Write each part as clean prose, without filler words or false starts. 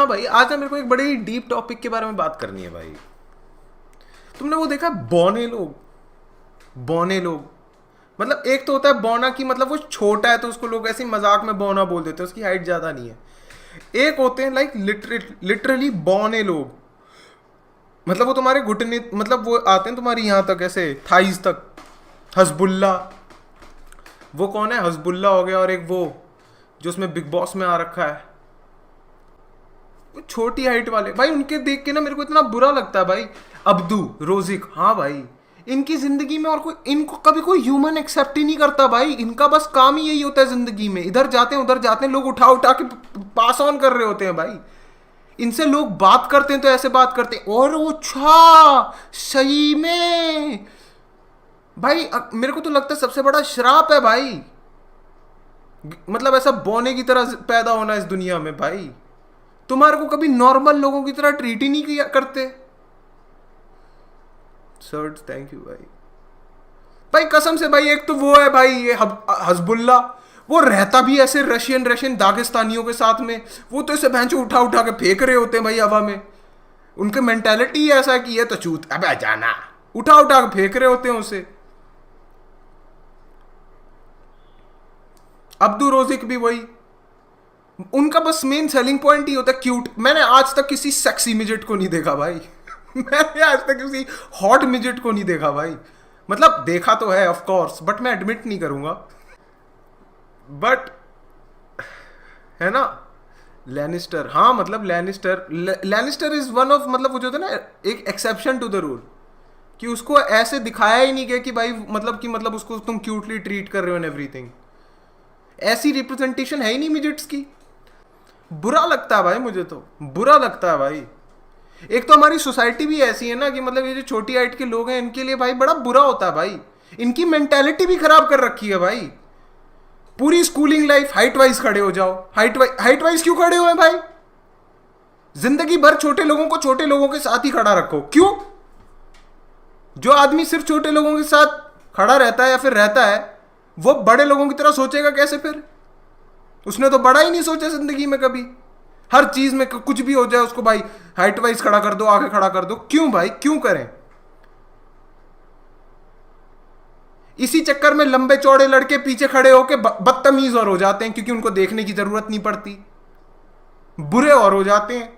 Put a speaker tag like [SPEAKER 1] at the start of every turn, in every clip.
[SPEAKER 1] हाँ भाई, आज ना मेरे को एक बड़े डीप टॉपिक के बारे में बात करनी है भाई। तुमने वो देखा बौने लोग? बौने लोग मतलब एक तो होता है बौना की मतलब वो छोटा है तो उसको लोग ऐसे ही मजाक में बौना बोल देते हैं, उसकी हाइट ज्यादा नहीं है। एक होते हैं लाइक लिटरली बौने लोग, मतलब वो तुम्हारे घुटने, मतलब वो आते हैं तुम्हारी यहाँ तक ऐसे थाइज तक। हजबुल्ला, वो कौन है? हजबुल्ला हो गया, और एक वो जो उसमें बिग बॉस में आ रखा है, वो छोटी हाइट वाले भाई, उनके देख के ना मेरे को इतना बुरा लगता है भाई। अब्दू रोजिक, हाँ भाई, इनकी जिंदगी में और कोई इनको कभी कोई ह्यूमन एक्सेप्ट ही नहीं करता भाई। इनका बस काम ही यही होता है जिंदगी में, इधर जाते हैं उधर जाते हैं, लोग उठा उठा के पास ऑन कर रहे होते हैं भाई। इनसे लोग बात करते हैं तो ऐसे बात करते हैं, और वो छा सही में भाई। मेरे को तो लगता है सबसे बड़ा श्राप है भाई, मतलब ऐसा बोने की तरह पैदा होना इस दुनिया में भाई। तुम्हारे को कभी नॉर्मल लोगों की तरह ट्रीट ही नहीं किया करते। सर थैंक यू भाई। भाई कसम से भाई, एक तो वो है भाई ये हजबुल्ला, वो रहता भी ऐसे रशियन रशियन दागिस्तानियों के साथ में। वो तो इसे भैंचो उठा उठा के फेंक रहे होते हैं भाई हवा में। उनके मेंटेलिटी ऐसा कि ये तो चूत, अबे जाना, उठा उठा के फेंक रहे होते हैं उसे। अब्दू रोजिक भी वही, उनका बस मेन सेलिंग पॉइंट ही होता है क्यूट। मैंने आज तक किसी सेक्सी मिजेट को नहीं देखा भाई। मैंने आज तक किसी हॉट मिजेट को नहीं देखा भाई। मतलब देखा तो है ऑफ कोर्स, बट मैं एडमिट नहीं करूंगा। बट है ना, लैनिस्टर, हाँ मतलब लैनिस्टर इज वन ऑफ, मतलब वो जो था ना एक एक्सेप्शन टू द रूल, कि उसको ऐसे दिखाया ही नहीं गया कि भाई मतलब उसको तुम क्यूटली ट्रीट कर रहे हो एंड एवरीथिंग। ऐसी रिप्रेजेंटेशन है ही नहीं मिजेट्स की। बुरा लगता है भाई, मुझे तो बुरा लगता है भाई। एक तो हमारी सोसाइटी भी ऐसी है ना कि मतलब ये जो छोटी हाइट के लोग हैं इनके लिए भाई बड़ा बुरा होता है भाई। इनकी मेंटेलिटी भी खराब कर रखी है भाई। पूरी स्कूलिंग लाइफ हाइट वाइज खड़े हो जाओ, हाइट वाइज क्यों खड़े हुए भाई? जिंदगी भर छोटे लोगों को छोटे लोगों के साथ ही खड़ा रखो, क्यों? जो आदमी सिर्फ छोटे लोगों के साथ खड़ा रहता है या फिर रहता है, वो बड़े लोगों की तरह सोचेगा कैसे फिर? उसने तो बड़ा ही नहीं सोचा जिंदगी में कभी। हर चीज में कुछ भी हो जाए उसको भाई हाइट वाइज खड़ा कर दो, आगे खड़ा कर दो। क्यों भाई, क्यों करें? इसी चक्कर में लंबे चौड़े लड़के पीछे खड़े होके बदतमीज और हो जाते हैं, क्योंकि उनको देखने की जरूरत नहीं पड़ती। बुरे और हो जाते हैं,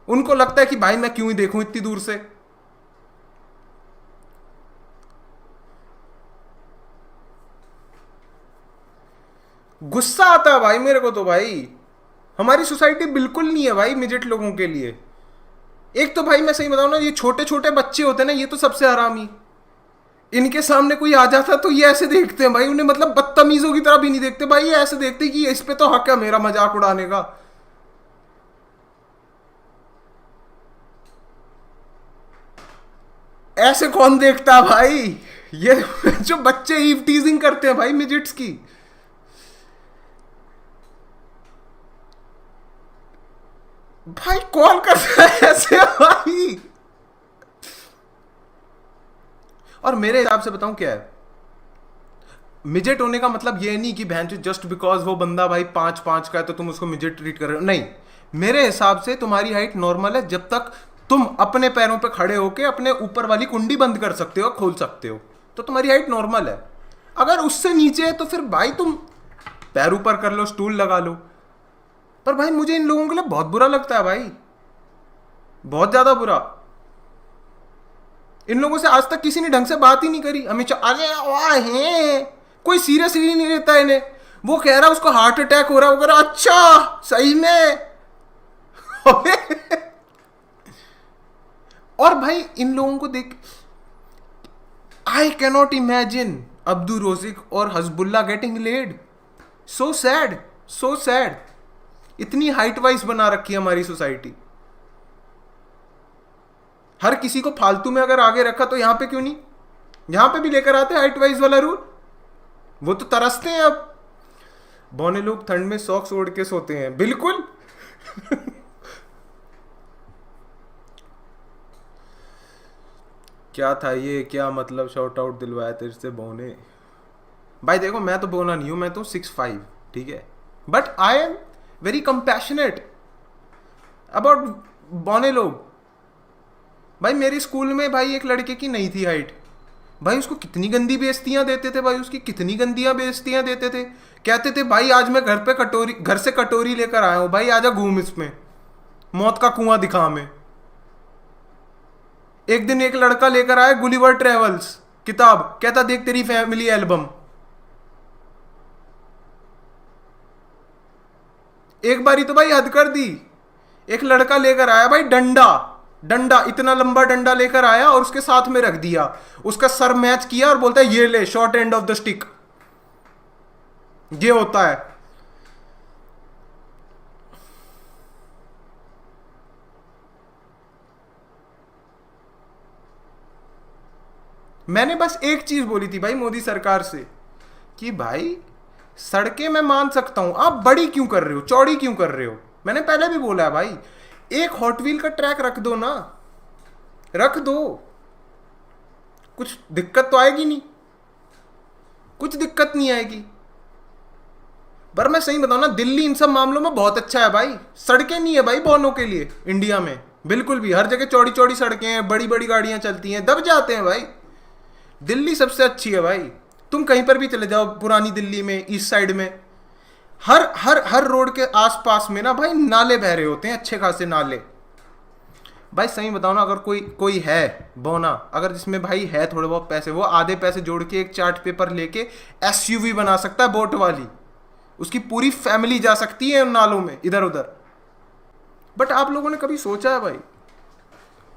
[SPEAKER 1] उनको लगता है कि भाई मैं क्यों ही देखूं इतनी दूर से। गुस्सा आता है भाई मेरे को तो भाई। हमारी सोसाइटी बिल्कुल नहीं है भाई मिडिट लोगों के लिए। एक तो भाई मैं सही बताऊं ना, ये छोटे छोटे बच्चे होते हैं ना, ये तो सबसे हरामी। इनके सामने कोई आ जाता तो ये ऐसे देखते हैं भाई, उन्हें मतलब बदतमीजों की तरह भी नहीं देखते भाई, ये ऐसे देखते हैं कि इस पे तो हक है मेरा मजाक उड़ाने का। ऐसे कौन देखता है भाई? ये जो बच्चे ईव टीजिंग करते हैं भाई मिजिट्स की। भाई कौन करता है ऐसे भाई? और मेरे हिसाब से बताऊं क्या है, मिजेट होने का मतलब ये नहीं कि बहन जस्ट बिकॉज वो बंदा भाई 5'5" का है तो तुम उसको मिजेट ट्रीट कर रहे हो, नहीं। मेरे हिसाब से तुम्हारी हाइट नॉर्मल है जब तक तुम अपने पैरों पे खड़े होके अपने ऊपर वाली कुंडी बंद कर सकते हो, खोल सकते हो, तो तुम्हारी हाइट नॉर्मल है। अगर उससे नीचे है तो फिर भाई तुम पैर ऊपर कर लो, स्टूल लगा लो। पर भाई मुझे इन लोगों के लिए बहुत बुरा लगता है भाई, बहुत ज्यादा बुरा। इन लोगों से आज तक किसी ने ढंग से बात ही नहीं करी, हमेशा अरे वाह हैं, कोई सीरियसली नहीं लेता इन्हें। वो कह रहा है उसको हार्ट अटैक हो रहा है, वो कह रहा अच्छा सही में। और भाई इन लोगों को देख, I cannot imagine Abdu Rozik और Hasbulla getting laid. So sad, so sad. इतनी हाइट वाइज बना रखी है हमारी सोसाइटी। हर किसी को फालतू में अगर आगे रखा तो यहां पे क्यों नहीं, यहां पे भी लेकर आते हैं हाइट वाइज वाला रूल। वो तो तरसते हैं अब। बौने लोग ठंड में सॉक्स ओढ़ के सोते हैं, बिल्कुल। क्या था ये, क्या मतलब शॉर्ट आउट दिलवाया तेरे से बौने? भाई देखो मैं तो बोना नहीं हूं, मैं तो 6'5", ठीक है, but I am very compassionate. About बौने लोग। भाई मेरी स्कूल में भाई एक लड़के की नहीं थी हाइट, भाई उसको कितनी गंदी बेइज्जतियां देते थे भाई, उसकी कितनी गंदियां बेइज्जतियां देते थे। कहते थे भाई आज मैं घर से कटोरी लेकर आया हूं भाई, आजा घूम इसमें, मौत का कुआं दिखा हमें। एक दिन एक लड़का लेकर आया गुलिवर ट्रेवल्स किताब, कहता देख तेरी फैमिली एल्बम। एक बारी तो भाई हद कर दी, एक लड़का लेकर आया भाई डंडा, डंडा इतना लंबा डंडा लेकर आया और उसके साथ में रख दिया, उसका सर मैच किया और बोलता है ये ले short end of the stick, ये होता है। मैंने बस एक चीज बोली थी भाई मोदी सरकार से कि भाई सड़कें मैं मान सकता हूं, आप बड़ी क्यों कर रहे हो, चौड़ी क्यों कर रहे हो। मैंने पहले भी बोला है भाई, एक हॉट व्हील का ट्रैक रख दो ना, रख दो, कुछ दिक्कत तो आएगी नहीं, कुछ दिक्कत नहीं आएगी। पर मैं सही बताऊं ना, दिल्ली इन सब मामलों में बहुत अच्छा है भाई, सड़कें नहीं है भाई बौनों के लिए इंडिया में बिल्कुल भी, हर जगह चौड़ी चौड़ी सड़कें हैं, बड़ी बड़ी गाड़ियां चलती हैं, दब जाते हैं भाई। दिल्ली सबसे अच्छी है भाई, तुम कहीं पर भी चले जाओ पुरानी दिल्ली में, ईस्ट साइड में, हर हर हर रोड के आसपास में ना भाई नाले बह रहे होते हैं, अच्छे खासे नाले। भाई सही बताओ ना, अगर कोई कोई है बौना, अगर जिसमें भाई है थोड़े बहुत पैसे, वो आधे पैसे जोड़ के एक चार्ट पेपर लेके एसयूवी बना सकता है बोट वाली, उसकी पूरी फैमिली जा सकती है उन नालों में इधर उधर। बट आप लोगों ने कभी सोचा है भाई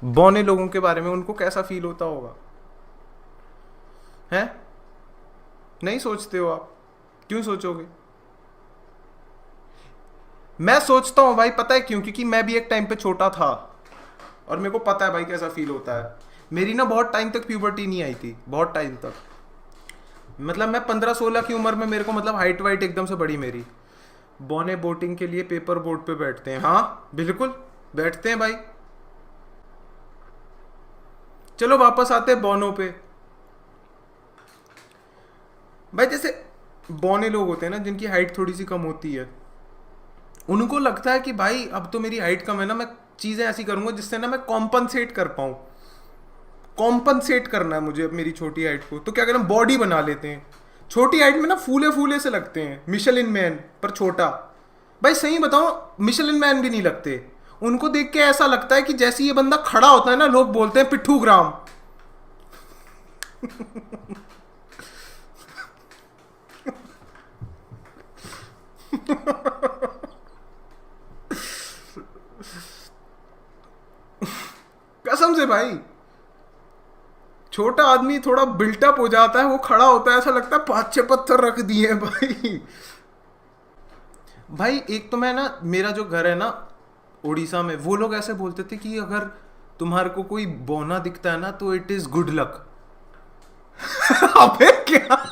[SPEAKER 1] बौने लोगों के बारे में, उनको कैसा फील होता होगा, हैं? नहीं सोचते हो आप, क्यों सोचोगे? मैं सोचता हूं भाई, पता है क्यों? क्योंकि मैं भी एक टाइम पे छोटा था और मेरे को पता है भाई कैसा फील होता है। मेरी ना बहुत टाइम तक प्यूबर्टी नहीं आई थी, बहुत टाइम तक, मतलब मैं 15-16 की उम्र में मेरे को मतलब हाइट वाइट एकदम से बढ़ी मेरी। बौने बोटिंग के लिए पेपर बोट पे बैठते हैं, हाँ बिल्कुल बैठते हैं भाई। चलो वापस आते हैं बौनों पे। भाई जैसे बौने लोग होते हैं ना जिनकी हाइट थोड़ी सी कम होती है, उनको लगता है कि भाई अब तो मेरी हाइट कम है ना, मैं चीजें ऐसी करूंगा जिससे ना मैं कॉम्पनसेट कर पाऊं, कॉम्पनसेट करना है मुझे अब मेरी छोटी हाइट को। तो क्या करें, बॉडी बना लेते हैं। छोटी हाइट में ना फूले फूले से लगते हैं, मिशेलिन मैन पर छोटा। भाई सही बताओ, मिशेलिन मैन भी नहीं लगते, उनको देख के ऐसा लगता है कि जैसे ये बंदा खड़ा होता है ना, लोग बोलते हैं पिट्ठू ग्राम। कसम से भाई, छोटा आदमी थोड़ा बिल्टअप हो जाता है, वो खड़ा होता है ऐसा लगता है 5-6 पत्थर रख दिए हैं भाई। भाई एक तो मैं ना, मेरा जो घर है ना उड़ीसा में, वो लोग ऐसे बोलते थे कि अगर तुम्हारे को कोई बौना दिखता है ना तो इट इज गुड लक। अबे क्या,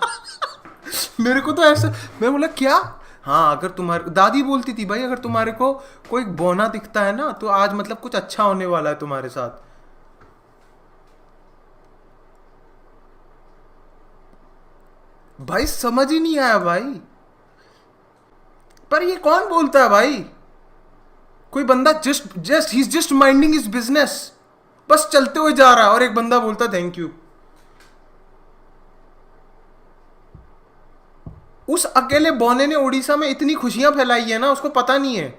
[SPEAKER 1] मेरे को तो ऐसे, मैं बोला क्या? हाँ अगर तुम्हारे, दादी बोलती थी भाई अगर तुम्हारे को कोई बौना दिखता है ना तो आज मतलब कुछ अच्छा होने वाला है तुम्हारे साथ। भाई समझ ही नहीं आया भाई, पर ये कौन बोलता है भाई? कोई बंदा just just he is just minding his business, बस चलते हुए जा रहा है और एक बंदा बोलता थैंक यू। उस अकेले बौने ने उड़ीसा में इतनी खुशियां फैलाई है ना, उसको पता नहीं है।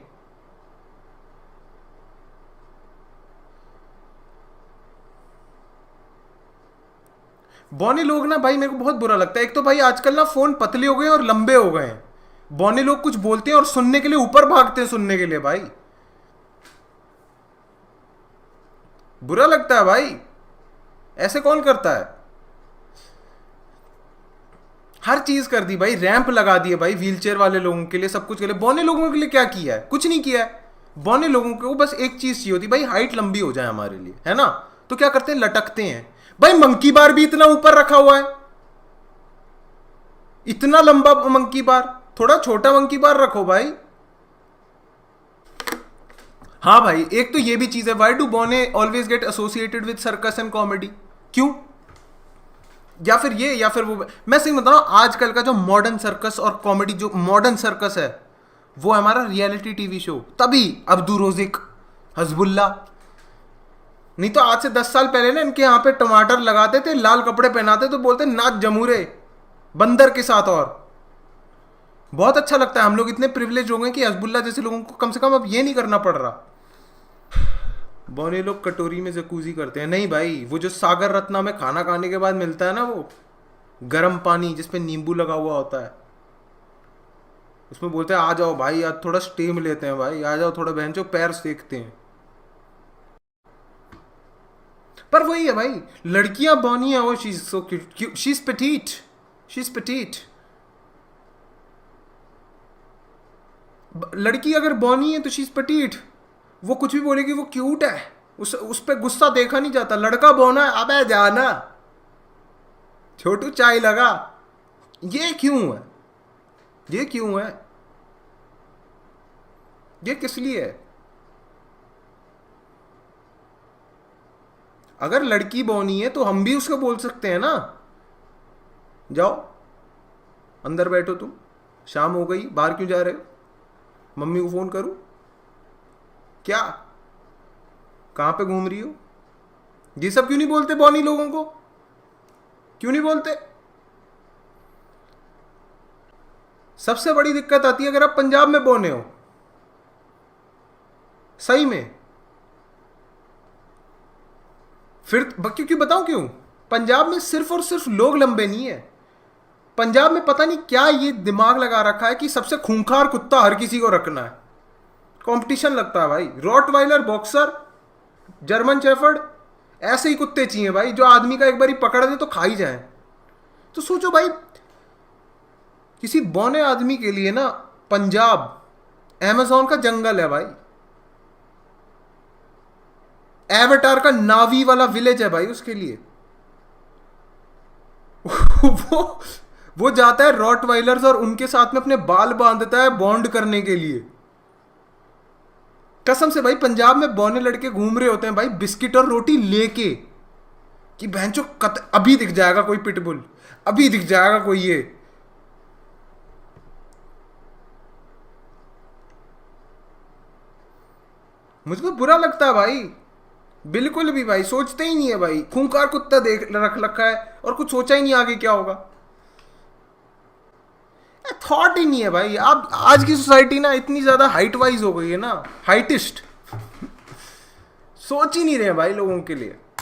[SPEAKER 1] बौने लोग ना भाई मेरे को बहुत बुरा लगता है। एक तो भाई आजकल ना फोन पतले हो गए और लंबे हो गए हैं, बौने लोग कुछ बोलते हैं और सुनने के लिए ऊपर भागते हैं सुनने के लिए भाई, बुरा लगता है भाई, ऐसे कौन करता है? हर चीज कर दी भाई, रैंप लगा दिए भाई व्हीलचेयर वाले लोगों के लिए, सब कुछ के लिए। बौने लोगों के लिए क्या किया है? कुछ नहीं किया है। बौने लोगों को बस एक चीज चाहिए होती भाई, हाइट लंबी हो जाए हमारे लिए, है ना? तो क्या करते हैं, लटकते हैं भाई। मंकी बार भी इतना ऊपर रखा हुआ है, इतना लंबा मंकी बार, थोड़ा छोटा मंकी बार रखो भाई। हाँ भाई एक तो ये भी चीज है, वाई डू बौने always get associated with circus and comedy, क्यों? या फिर ये, या फिर वो। मैं सही बता रहा हूं, आजकल का जो मॉडर्न सर्कस और कॉमेडी, जो मॉडर्न सर्कस है वो है हमारा रियलिटी टीवी शो, तभी अब्दू रोजिक, हजबुल्ला। नहीं तो आज से 10 साल पहले ना इनके यहाँ पे टमाटर लगाते थे, लाल कपड़े पहनाते तो बोलते नाच जमूरे बंदर के साथ। और बहुत अच्छा लगता है, हम लोग इतने प्रिविलेज हो गए कि हजबुल्ला जैसे लोगों को कम से कम अब ये नहीं करना पड़ रहा। बौने लोग कटोरी में जकूजी करते हैं। नहीं भाई, वो जो सागर रत्ना में खाना खाने के बाद मिलता है ना, वो गर्म पानी जिसपे नींबू लगा हुआ होता है, उसमें बोलते हैं आ जाओ भाई आज थोड़ा स्टीम लेते हैं, भाई आ जाओ थोड़ा बहन जो पैर सेकते हैं। पर वही है भाई, लड़कियां बौनी है, वो she is so cute, she is Petit, she is Petit. लड़की अगर बौनी है तो शी इज पेटीट, वो कुछ भी बोलेगी वो क्यूट है, उस पे गुस्सा देखा नहीं जाता। लड़का बौना है, अबे जाना छोटू चाय लगा। ये क्यों है, ये क्यों है, ये किस लिए है? अगर लड़की बौनी है तो हम भी उसको बोल सकते हैं ना, जाओ अंदर बैठो तुम, शाम हो गई बाहर क्यों जा रहे हो, मम्मी को फोन करूं क्या, कहां पे घूम रही हो? ये सब क्यों नहीं बोलते बौनी लोगों को, क्यों नहीं बोलते? सबसे बड़ी दिक्कत आती है अगर आप पंजाब में बौने हो, सही में। फिर क्योंकि बताऊं क्यों, पंजाब में सिर्फ और सिर्फ लोग लंबे नहीं है। पंजाब में पता नहीं क्या ये दिमाग लगा रखा है कि सबसे खूंखार कुत्ता हर किसी को रखना है, कंपटीशन लगता है भाई। रॉटवाइलर, बॉक्सर, जर्मन शेफर्ड, ऐसे ही कुत्ते चाहिए भाई जो आदमी का एक बार ही पकड़ दे तो खा ही जाए। तो सोचो भाई, किसी बौने आदमी के लिए ना पंजाब अमेजोन का जंगल है भाई, एवेटार का नावी वाला विलेज है भाई उसके लिए। वो वो जाता है रॉटवाइलर्स और उनके साथ में अपने बाल बांधता है बॉन्ड करने के लिए। कसम से भाई, पंजाब में बौने लड़के घूम रहे होते हैं भाई बिस्किट और रोटी लेके, कि बहनचो अभी दिख जाएगा कोई पिटबुल, अभी दिख जाएगा कोई ये। मुझे तो बुरा लगता है भाई, बिल्कुल भी भाई, सोचते ही नहीं है भाई। खूंखार कुत्ता देख रख रखा है और कुछ सोचा ही नहीं आगे क्या होगा, थॉट ही नहीं है भाई। अब आज की सोसाइटी ना इतनी ज्यादा हाइट वाइज हो गई है ना, हाइटिस्ट, सोच ही नहीं रहे भाई लोगों के लिए।